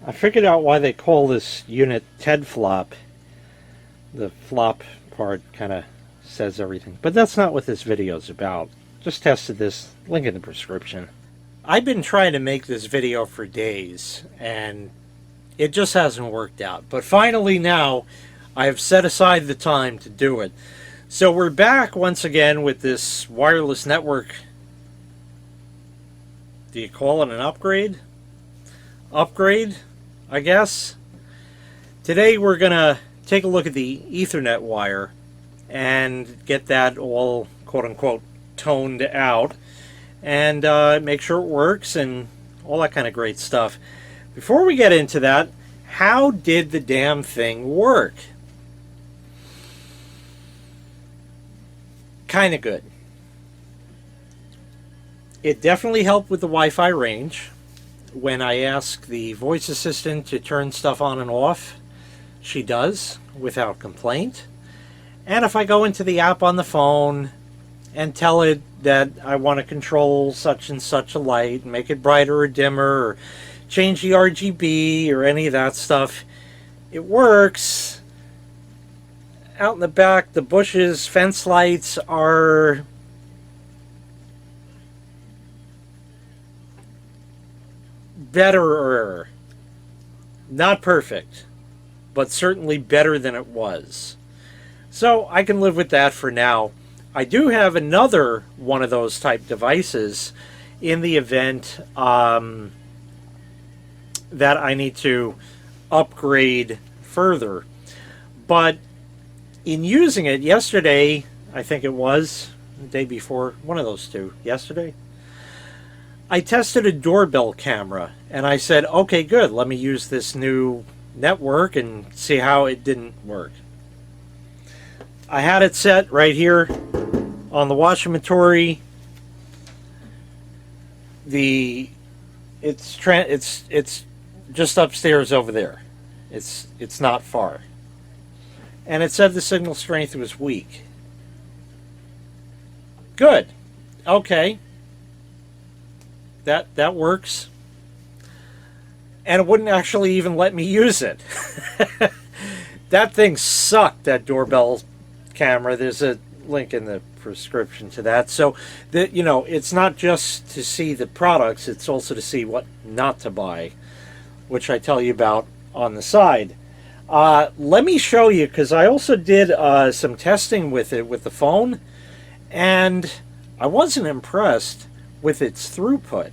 I figured out why they call this unit TED flop. The flop part kind of says everything. But that's not what this video is about. Just tested this. Link in the description. I've been trying to make this video for days, and it just hasn't worked out. But finally now, I have set aside the time to do it. So we're back once again with this wireless network. Do you call it an upgrade? Upgrade, I guess. Today we're going to take a look at the Ethernet wire and get that all quote-unquote toned out and make sure it works and all that kind of great stuff. Before we get into that, how did the damn thing work? Kind of good. It definitely helped with the Wi-Fi range. When I ask the voice assistant to turn stuff on and off, she does without complaint. And if I go into the app on the phone and tell it that I want to control such and such a light, and make it brighter or dimmer, or change the RGB or any of that stuff, it works. Out in the back, the bushes, fence lights are better. Not perfect, but certainly better than it was. So I can live with that for now. I do have another one of those type devices in the event that I need to upgrade further. But in using it yesterday, I think it was, the day before, one of those two, yesterday, I tested a doorbell camera and I said, okay, good, let me use this new network and see how it didn't work. I had it set right here on the washermatory. It's just upstairs over there. It's not far. And it said the signal strength was weak. Good. Okay. That works. And it wouldn't actually even let me use it. That thing sucked, that doorbell camera. There's a link in the prescription to that. So that, you know, it's not just to see the products, it's also to see what not to buy, which I tell you about on the side. Let me show you, because I also did some testing with it with the phone, and I wasn't impressed with its throughput.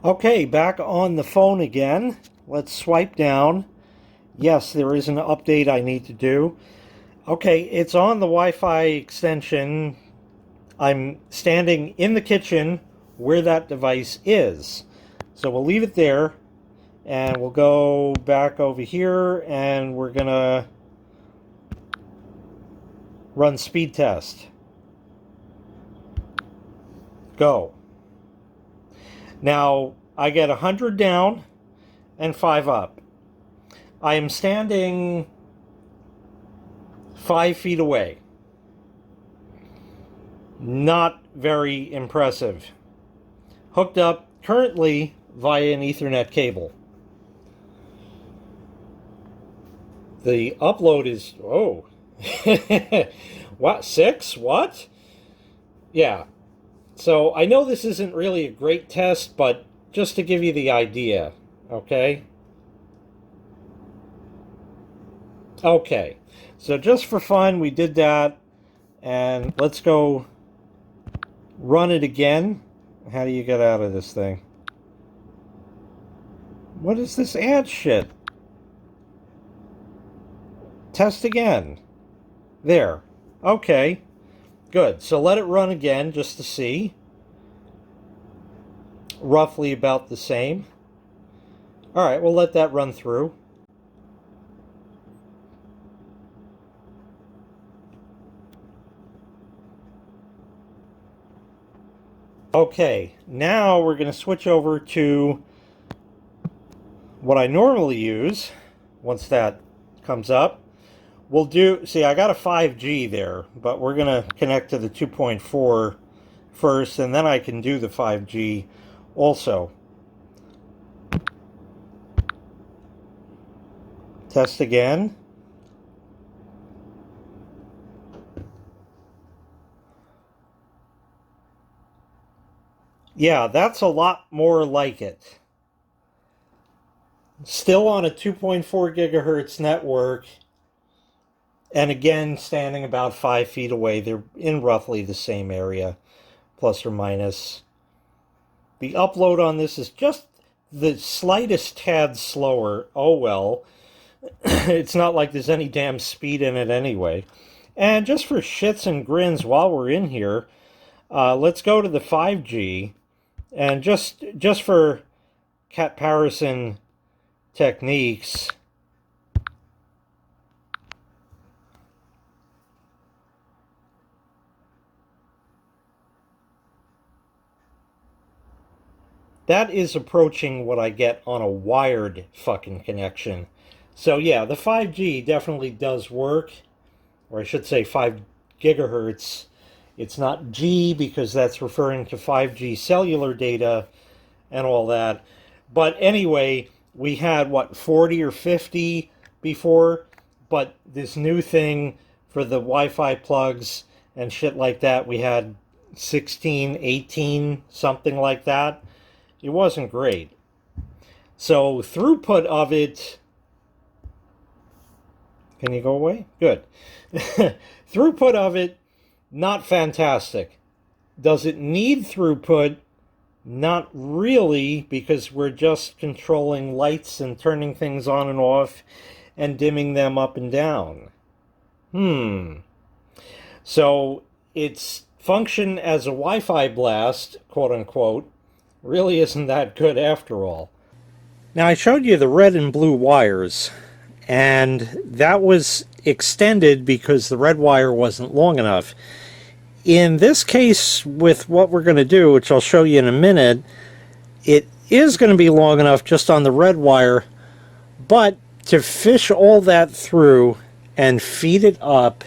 Okay, back on the phone again. Let's swipe down. Yes, there is an update I need to do. Okay, it's on the Wi-Fi extension. I'm standing in the kitchen where that device is. So we'll leave it there. And we'll go back over here and we're gonna run speed test. Go. Now I get 100 down and 5 up. I am standing 5 feet away. Not very impressive. Hooked up currently via an Ethernet cable. The upload is, oh, what, 6? What? Yeah. So I know this isn't really a great test, but just to give you the idea, okay? Okay. So just for fun, we did that. And let's go run it again. How do you get out of this thing? What is this ad shit? Test again. There. Okay. Good. So let it run again just to see. Roughly about the same. Alright, we'll let that run through. Okay, now we're going to switch over to what I normally use once that comes up. We'll do, see, I got a 5G there, but we're going to connect to the 2.4 first, and then I can do the 5G also. Test again. Yeah, that's a lot more like it. Still on a 2.4 gigahertz network, and again standing about 5 feet away. They're in roughly the same area, plus or minus. The upload on this is just the slightest tad slower. Oh well. It's not like there's any damn speed in it anyway. And just for shits and grins while we're in here, let's go to the 5G. And just for comparison techniques, that is approaching what I get on a wired fucking connection. So yeah, the 5G definitely does work, or I should say 5 gigahertz. It's not G because that's referring to 5G cellular data and all that. But anyway, we had, what, 40 or 50 before? But this new thing for the Wi-Fi plugs and shit like that, we had 16, 18, something like that. It wasn't great. So throughput of it... Can you go away? Good. Throughput of it, not fantastic. Does it need throughput? Not really, because we're just controlling lights and turning things on and off and dimming them up and down. So its function as a Wi-Fi blast, quote unquote, really isn't that good after all. Now I showed you the red and blue wires, and that was extended because the red wire wasn't long enough. In this case, with what we're going to do, which I'll show you in a minute, it is going to be long enough just on the red wire, but to fish all that through and feed it up,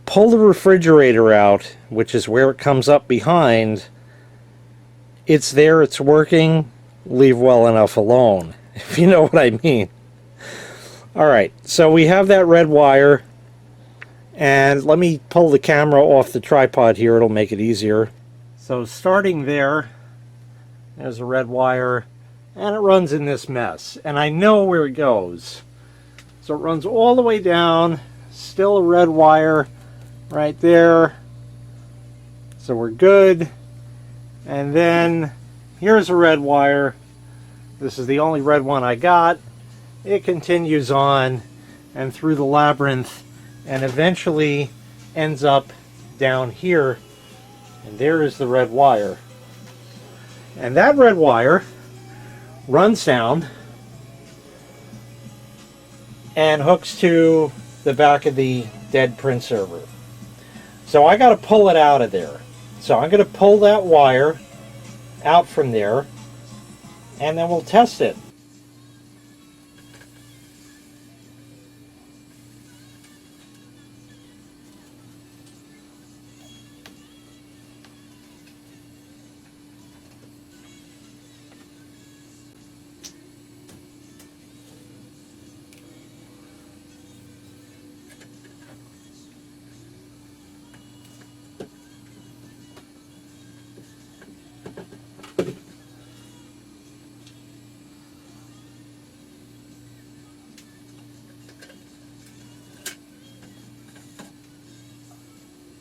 pull the refrigerator out, which is where it comes up behind, it's there, it's working, leave well enough alone, if you know what I mean. Alright, so we have that red wire, and let me pull the camera off the tripod here, it'll make it easier. So starting there, there's a red wire, and it runs in this mess, and I know where it goes. So it runs all the way down, still a red wire right there, so we're good. And then here's a red wire. This is the only red one I got. It continues on and through the labyrinth and eventually ends up down here, and there is the red wire. And that red wire runs down and hooks to the back of the dead print server. So I got to pull it out of there. So I'm going to pull that wire out from there, and then we'll test it.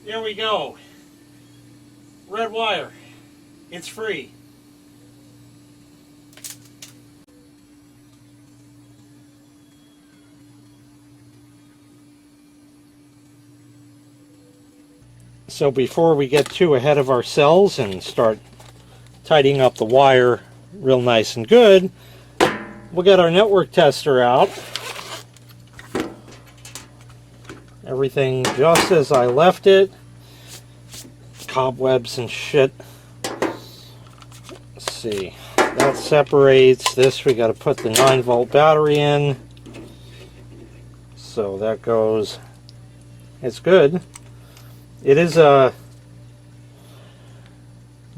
There we go. Red wire. It's free. So before we get too ahead of ourselves and start tidying up the wire real nice and good, we'll get our network tester out. Everything just as I left it. Cobwebs and shit. Let's see. That separates this. We got to put the 9-volt battery in. So that goes. It's good. It is a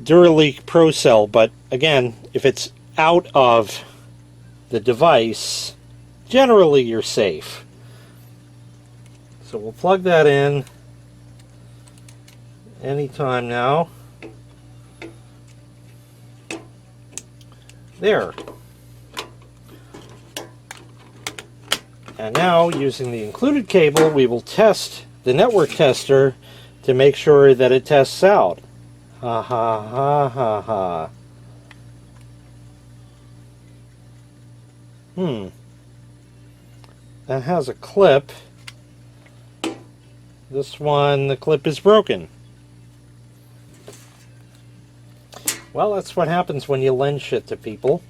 Duraleak Pro Cell, but again, if it's out of the device, generally you're safe. So we'll plug that in anytime now. There. And now, using the included cable, we will test the network tester to make sure that it tests out. Ha ha ha ha ha. That has a clip. This one, the clip is broken. Well, that's what happens when you lend shit to people.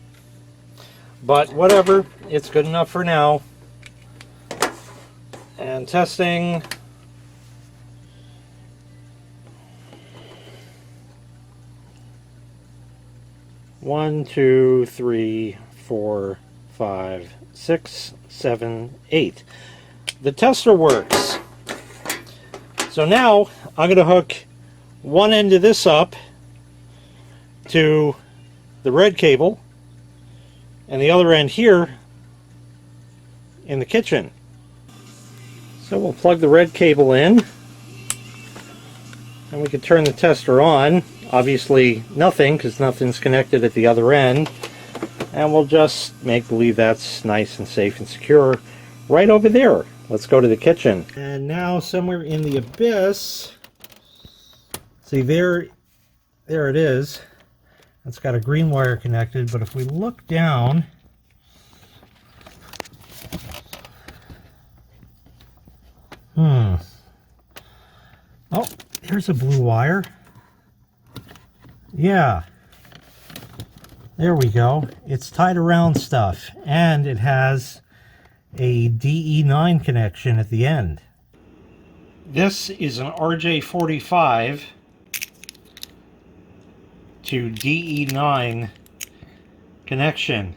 But whatever, it's good enough for now. And testing. One, two, three, 4, 5, 6, 7, 8. The tester works. So now I'm going to hook one end of this up to the red cable and the other end here in the kitchen. So we'll plug the red cable in and we can turn the tester on. Obviously nothing, because nothing's connected at the other end. And we'll just make believe that's nice and safe and secure right over there. Let's go to the kitchen. And now somewhere in the abyss, see there it is. It's got a green wire connected, but if we look down, oh, there's a blue wire. Yeah. There we go. It's tied around stuff, and it has a DE9 connection at the end. This is an RJ45 to DE9 connection.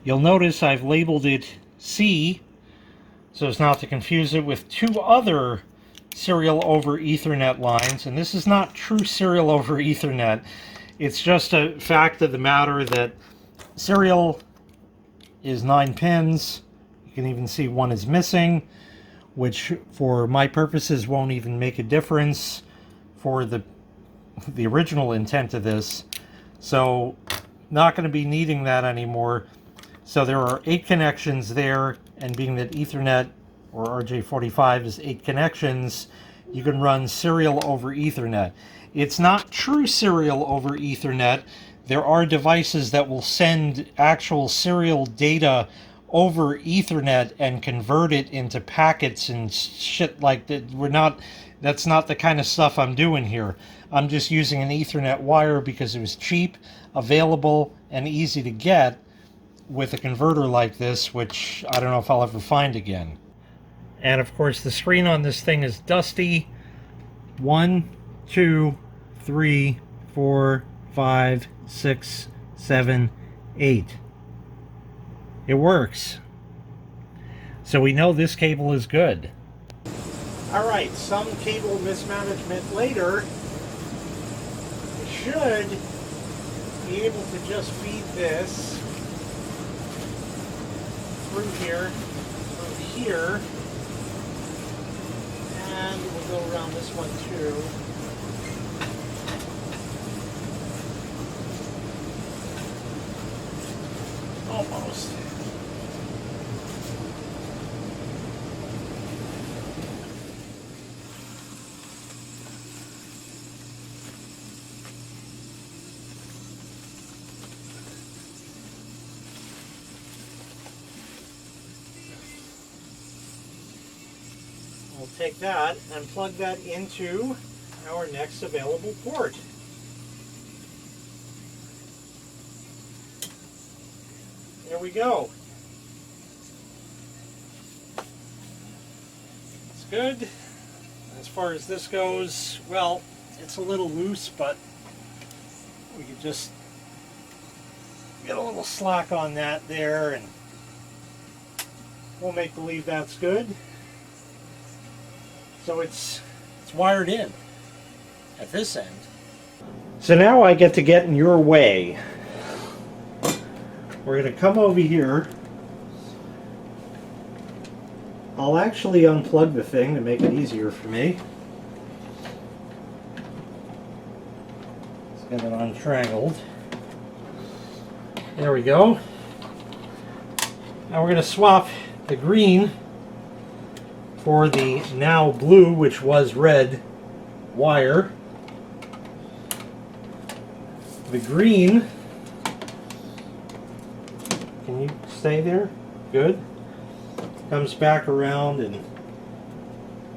You'll notice I've labeled it C so as not to confuse it with two other serial over Ethernet lines, and this is not true serial over Ethernet. It's just a fact of the matter that serial is 9 pins. You can even see one is missing, which for my purposes won't even make a difference for the original intent of this. So not going to be needing that anymore. So there are 8 connections there, and being that Ethernet or RJ45 is 8 connections, you can run serial over Ethernet. It's not true serial over Ethernet. There are devices that will send actual serial data over Ethernet and convert it into packets and shit like that. That's not the kind of stuff I'm doing here. I'm just using an Ethernet wire because it was cheap, available, and easy to get with a converter like this, which I don't know if I'll ever find again. And of course the screen on this thing is dusty. 1, 2, 3, 4, 5, 6, 7, 8. It works. So we know this cable is good. Alright, some cable mismanagement later. We should be able to just feed this through here, and we'll go around this one too. Almost. We'll take that and plug that into our next available port. There we go. It's good. As far as this goes, well, it's a little loose, but we could just get a little slack on that there, and we'll make believe that's good. So it's wired in at this end. So now I get to get in your way. We're going to come over here I'll actually unplug the thing to make it easier for me. Let's get it untrangled. There we go. Now we're going to swap the green for the now blue, which was red, wire. The green, can you stay there? Good. Comes back around, and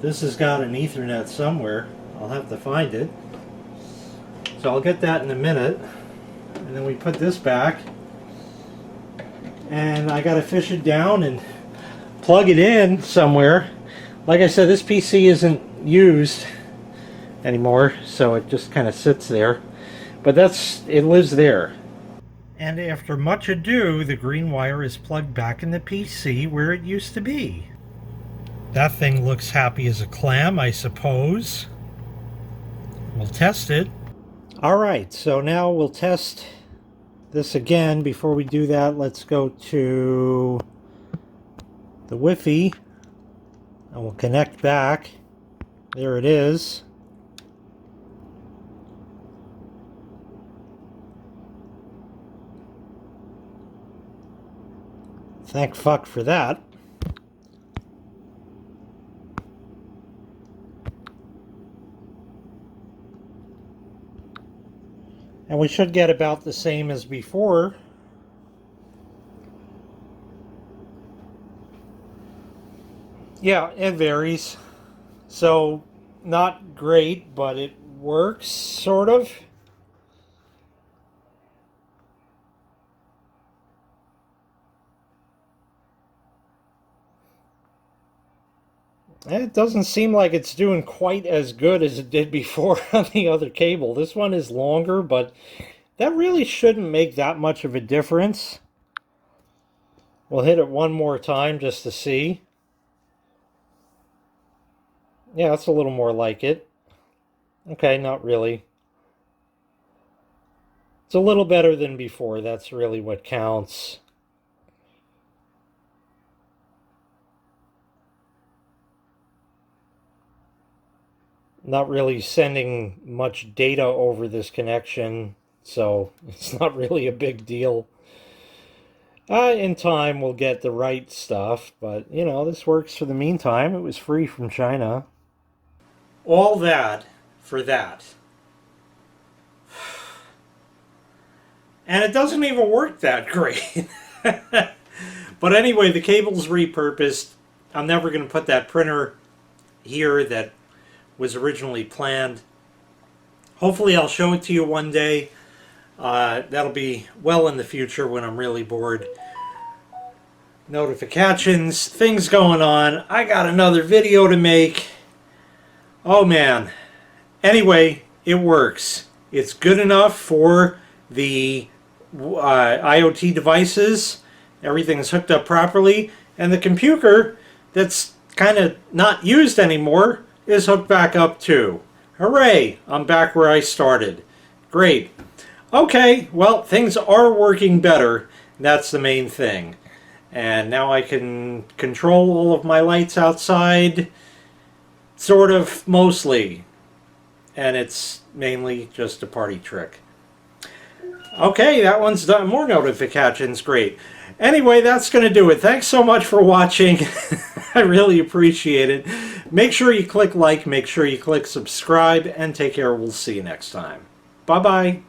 this has got an Ethernet somewhere. I'll have to find it. So I'll get that in a minute. And then we put this back. And I gotta fish it down and plug it in somewhere. Like I said, this PC isn't used anymore, so it just kind of sits there. But it lives there. And after much ado, the green wire is plugged back in the PC where it used to be. That thing looks happy as a clam, I suppose. We'll test it. Alright, so now we'll test this again. Before we do that, let's go to the Wi-Fi and we'll connect back. There it is. Thank fuck for that. And we should get about the same as before. Yeah, it varies. So, not great, but it works, sort of. It doesn't seem like it's doing quite as good as it did before on the other cable. This one is longer, but that really shouldn't make that much of a difference. We'll hit it one more time just to see. Yeah, that's a little more like it. Okay, not really. It's a little better than before. That's really what counts. Not really sending much data over this connection, so it's not really a big deal. In time we'll get the right stuff, but you know, this works for the meantime. It was free from China. All that for that. And it doesn't even work that great. But anyway, the cable's repurposed. I'm never going to put that printer here that was originally planned. Hopefully I'll show it to you one day. That'll be well in the future when I'm really bored. Notifications, things going on. I got another video to make. Oh man. Anyway, it works. It's good enough for the IoT devices. Everything's hooked up properly. And the computer that's kind of not used anymore is hooked back up too. Hooray! I'm back where I started. Great. Okay, well, things are working better. That's the main thing. And now I can control all of my lights outside, sort of, mostly. And it's mainly just a party trick. Okay, that one's done. More notifications, great. Anyway, that's going to do it. Thanks so much for watching. I really appreciate it. Make sure you click like, make sure you click subscribe, and take care. We'll see you next time. Bye-bye.